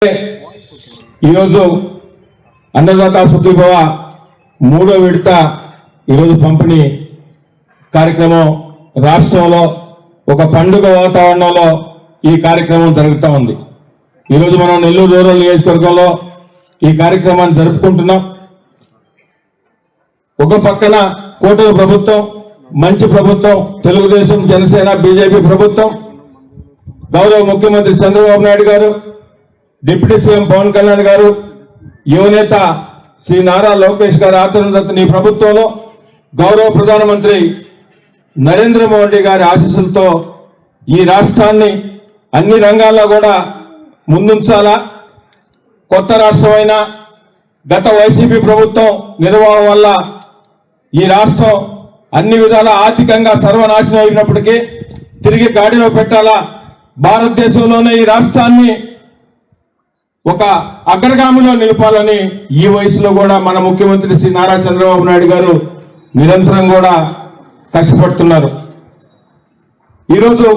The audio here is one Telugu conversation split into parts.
ఈరోజు అన్నదాత సుఖీభవ మూడో విడత ఈరోజు పంపిణీ కార్యక్రమం రాష్ట్రంలో ఒక పండుగ వాతావరణంలో ఈ కార్యక్రమం జరుగుతూ ఉంది. ఈరోజు మనం నెల్లూరు రూరల్ నియోజకవర్గంలో ఈ కార్యక్రమాన్ని జరుపుకుంటున్నాం. ఒక పక్కన కూటమి ప్రభుత్వం, మంచి ప్రభుత్వం, తెలుగుదేశం, జనసేన, బీజేపీ ప్రభుత్వం, గౌరవ ముఖ్యమంత్రి చంద్రబాబు నాయుడు గారు, డిప్యూటీ సీఎం పవన్ కళ్యాణ్ గారు, యువనేత శ్రీ నారా లోకేష్ గారు ఆధ్వర్యంలో ఈ ప్రభుత్వంలో గౌరవ ప్రధానమంత్రి నరేంద్ర మోడీ గారి ఆశీస్సులతో ఈ రాష్ట్రాన్ని అన్ని రంగాల్లో కూడా ముందుంచాలా. కొత్త రాష్ట్రమైన గత వైసీపీ ప్రభుత్వం నిర్వహణ వల్ల ఈ రాష్ట్రం అన్ని విధాల ఆర్థికంగా సర్వనాశనం అయినప్పటికీ తిరిగి గాడిలో పెట్టాలా. భారతదేశంలోనే ఈ రాష్ట్రాన్ని ఒక అగ్రగామిలో నిలపాలని ఈ వయసులో కూడా మన ముఖ్యమంత్రి శ్రీ నారా చంద్రబాబు నాయుడు గారు నిరంతరం కూడా కష్టపడుతున్నారు. ఈరోజు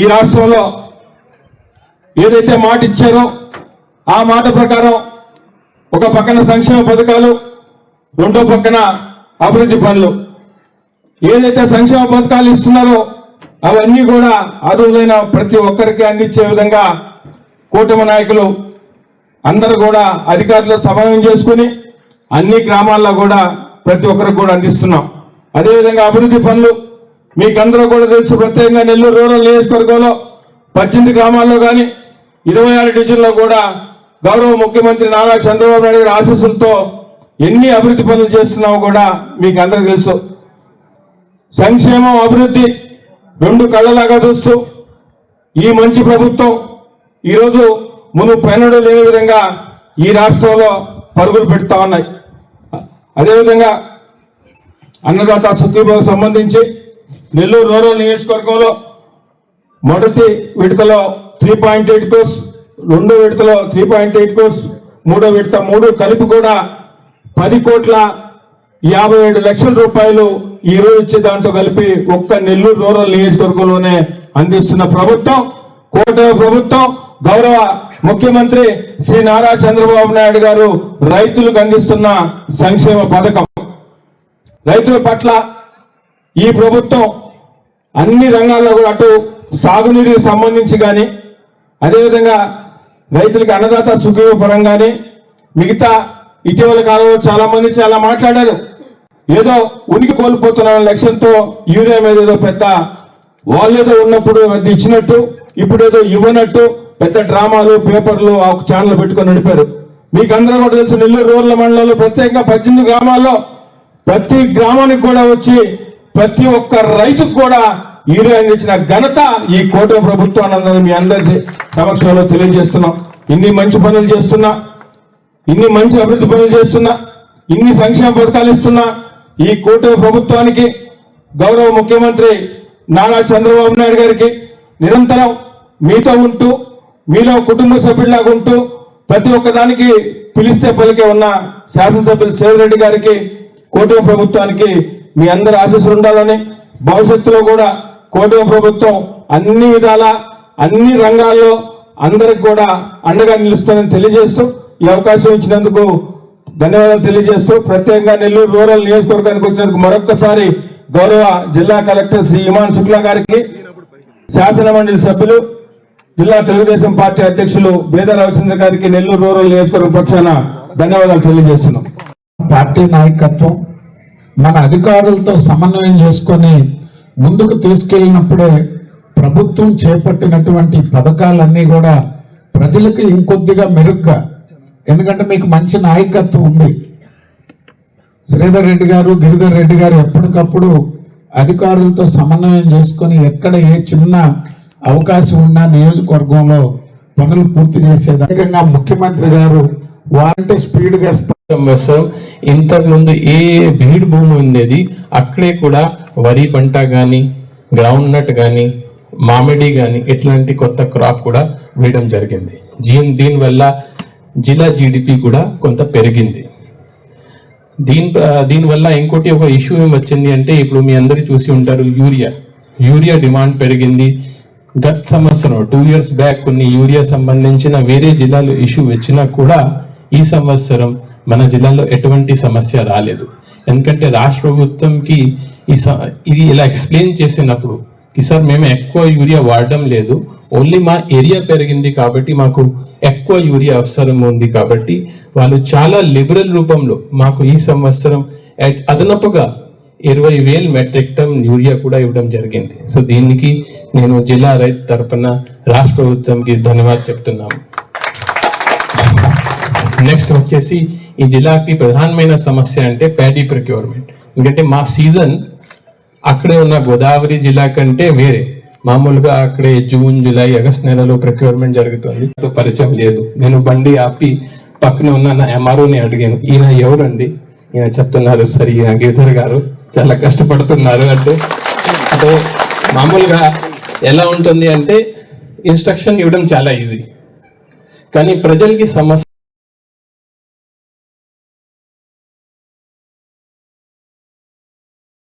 ఈ రాష్ట్రంలో ఏదైతే మాట ఇచ్చారో ఆ మాట ప్రకారం ఒక పక్కన సంక్షేమ పథకాలు, రెండో పక్కన అభివృద్ధి పనులు. ఏదైతే సంక్షేమ పథకాలు ఇస్తున్నారో అవన్నీ కూడా అర్హులైన ప్రతి ఒక్కరికి అందించే విధంగా కూటమి నాయకులు అందరూ కూడా అధికారులు సమన్వయం చేసుకుని అన్ని గ్రామాల్లో కూడా ప్రతి ఒక్కరికి కూడా అందిస్తున్నాం. అదేవిధంగా అభివృద్ధి పనులు మీకందరూ కూడా తెలుసు. ప్రత్యేకంగా నెల్లూరు రూరల్ నియోజకవర్గంలో 18 గ్రామాల్లో కానీ 26 డివిజన్లో కూడా గౌరవ ముఖ్యమంత్రి నారా చంద్రబాబు నాయుడు గారి ఆశీస్సులతో ఎన్ని అభివృద్ధి పనులు చేస్తున్నామో కూడా మీకు అందరికీ తెలుసు. సంక్షేమం, అభివృద్ధి రెండు కళ్ళలాగా చూస్తూ ఈ మంచి ప్రభుత్వం ఈరోజు మునుపెన్నడూ లేని విధంగా ఈ రాష్ట్రంలో పరుగులు పెడతా ఉన్నాయి. అదేవిధంగా అన్నదాత సుఖీభవకు సంబంధించి నెల్లూరు రూరల్ నియోజకవర్గంలో మొదటి విడతలో 3.8 crores, రెండో విడతలో 3.8 crores, మూడో విడత 3 కలిపి కూడా 10,57 లక్షల ఈ రోజు ఇచ్చే దాంతో కలిపి ఒక్క నెల్లూరు రూరల్ నియోజకవర్గంలోనే అందిస్తున్న ప్రభుత్వం కూటమి ప్రభుత్వం. గౌరవ ముఖ్యమంత్రి శ్రీ నారా చంద్రబాబు నాయుడు గారు రైతులకు అందిస్తున్న సంక్షేమ పథకం. రైతుల పట్ల ఈ ప్రభుత్వం అన్ని రంగాల్లో కూడా అటు సాగునీటికి సంబంధించి కానీ, అదేవిధంగా రైతులకు అన్నదాత సుఖీభవ పరంగానే మిగతా ఇటీవల కాలంలో చాలా మంది చాలా మాట్లాడారు. ఏదో ఉనికి కోల్పోతున్న లక్ష్యంతో యూరియా మీద ఏదో పెద్ద వాళ్ళేదో ఉన్నప్పుడు అది ఇచ్చినట్టు ఇప్పుడు ఏదో ఇవ్వనట్టు పెద్ద డ్రామాలు, పేపర్లు, ఆ ఛానల్ పెట్టుకొని నడిపారు. మీకు అందరూ కూడా తెలుసు, నెల్లూరు రూరల్ మండలంలో ప్రత్యేకంగా 18 గ్రామాల్లో ప్రతి గ్రామానికి కూడా వచ్చి ప్రతి ఒక్క రైతుకు కూడా యూరియా అందించిన ఘనత ఈ కూటమి ప్రభుత్వాన్ని మీ అందరి సమక్షంలో తెలియజేస్తున్నాం. ఇన్ని మంచి పనులు చేస్తున్నా, ఇన్ని మంచి అభివృద్ధి పనులు చేస్తున్నా, ఇన్ని సంక్షేమ పథకాలు ఇస్తున్నా ఈ కూటమి ప్రభుత్వానికి గౌరవ ముఖ్యమంత్రి నారా చంద్రబాబు నాయుడు గారికి నిరంతరం మీతో ఉంటూ మీలో కుటుంబ సభ్యులాగా ఉంటూ ప్రతి ఒక్కదానికి పిలిస్తే పలికే ఉన్న శాసనసభ్యులు సేవిరెడ్డి గారికి, కూటమి ప్రభుత్వానికి మీ అందరి ఆశీస్సులు ఉండాలని, భవిష్యత్తులో కూడా కూటమి ప్రభుత్వం అన్ని విధాల అన్ని రంగాల్లో అందరికి కూడా అండగా నిలుస్తుందని తెలియజేస్తూ ఈ అవకాశం ఇచ్చినందుకు ధన్యవాదాలు తెలియజేస్తూ ప్రత్యేకంగా నెల్లూరు రూరల్ నియోజకవర్గానికి వచ్చినందుకు మరొక్కసారి గౌరవ జిల్లా కలెక్టర్ శ్రీ ఇమాన్ శుక్లా గారికి, శాసన మండలి సభ్యులు, జిల్లా తెలుగుదేశం పార్టీ అధ్యక్షులు బేద రవిచంద్ర గారికి నెల్లూరు రూరల్ నియోజకవర్గ పక్షాన ధన్యవాదాలు తెలియజేస్తున్నాం. పార్టీ నాయకత్వం మన అధికారులతో సమన్వయం చేసుకొని ముందుకు తీసుకెళ్ళినప్పుడే ప్రభుత్వం చేపట్టినటువంటి పథకాలన్నీ కూడా ప్రజలకు ఇంకొద్దిగా మెరుగ్గా, ఎందుకంటే మీకు మంచి నాయకత్వం ఉంది. శ్రీధర్ రెడ్డి గారు, గిరిధర్ రెడ్డి గారు ఎప్పటికప్పుడు అధికారులతో సమన్వయం చేసుకొని ఎక్కడ ఏ చిన్న అవకాశం ఉన్నా నియోజకవర్గంలో పనులు పూర్తి చేసేదానికంగా ముఖ్యమంత్రి గారు వారంటే స్పీడ్ గా ఇంతకు ముందు ఏ బీడ్ భూమి ఉండేది అక్కడే కూడా వరి పంట కానీ, గ్రౌండ్ నట్ కానీ, మామిడి కానీ ఇట్లాంటి కొత్త క్రాప్ కూడా వేయడం జరిగింది. దీనివల్ల జిల్లా జీడిపి కూడా కొంత పెరిగింది. దీనివల్ల ఇంకోటి ఒక ఇష్యూ ఏం వచ్చింది అంటే, ఇప్పుడు మీ అందరూ చూసి ఉంటారు, యూరియా డిమాండ్ పెరిగింది. గత సంవత్సరం 2 years బ్యాక్ కొన్ని యూరియా సంబంధించిన వేరే జిల్లాలో ఇష్యూ వచ్చినా కూడా ఈ సంవత్సరం మన జిల్లాలో ఎటువంటి సమస్య రాలేదు. ఎందుకంటే రాష్ట్ర ప్రభుత్వంకి ఇది ఇలా ఎక్స్ప్లెయిన్ చేసినప్పుడు కి సార్ మేము ఎక్కువ యూరియా వాడడం లేదు, ఓన్లీ మా ఏరియా పెరిగింది కాబట్టి మాకు ఎక్కువ యూరియా అవసరం ఉంది కాబట్టి వాళ్ళు చాలా లిబరల్ రూపంలో మాకు ఈ సంవత్సరం అదనపుగా 20,000 మెట్రిక్ టన్ యూరియా కూడా ఇవ్వడం జరిగింది. సో దీనికి నేను జిల్లా రైతు తరపున రాష్ట్ర ప్రభుత్వంకి ధన్యవాదాలు చెప్తున్నాము. నెక్స్ట్ వచ్చేసి ఈ జిల్లాకి ప్రధానమైన సమస్య అంటే ప్యాడీ ప్రొక్యూర్మెంట్. ఎందుకంటే మా సీజన్ అక్కడే ఉన్న గోదావరి జిల్లా కంటే వేరే, మామూలుగా అక్కడే జూన్, జూలై, ఆగస్ట్ నెలలో ప్రొక్యూర్మెంట్ జరుగుతుంది. పరిచయం లేదు. నేను బండి ఆపి పక్కన ఉన్న నా ఎంఆర్ఓని అడిగాను, ఈయన ఎవరండి? ఈయన చెప్తున్నారు, సరే ఈయన గిరిధర్ గారు చాలా కష్టపడుతున్నారు అంటే మామూలుగా ఎలా ఉంటుంది అంటే ఇన్స్ట్రక్షన్ ఇవ్వడం చాలా ఈజీ, కానీ ప్రజలకి సమస్య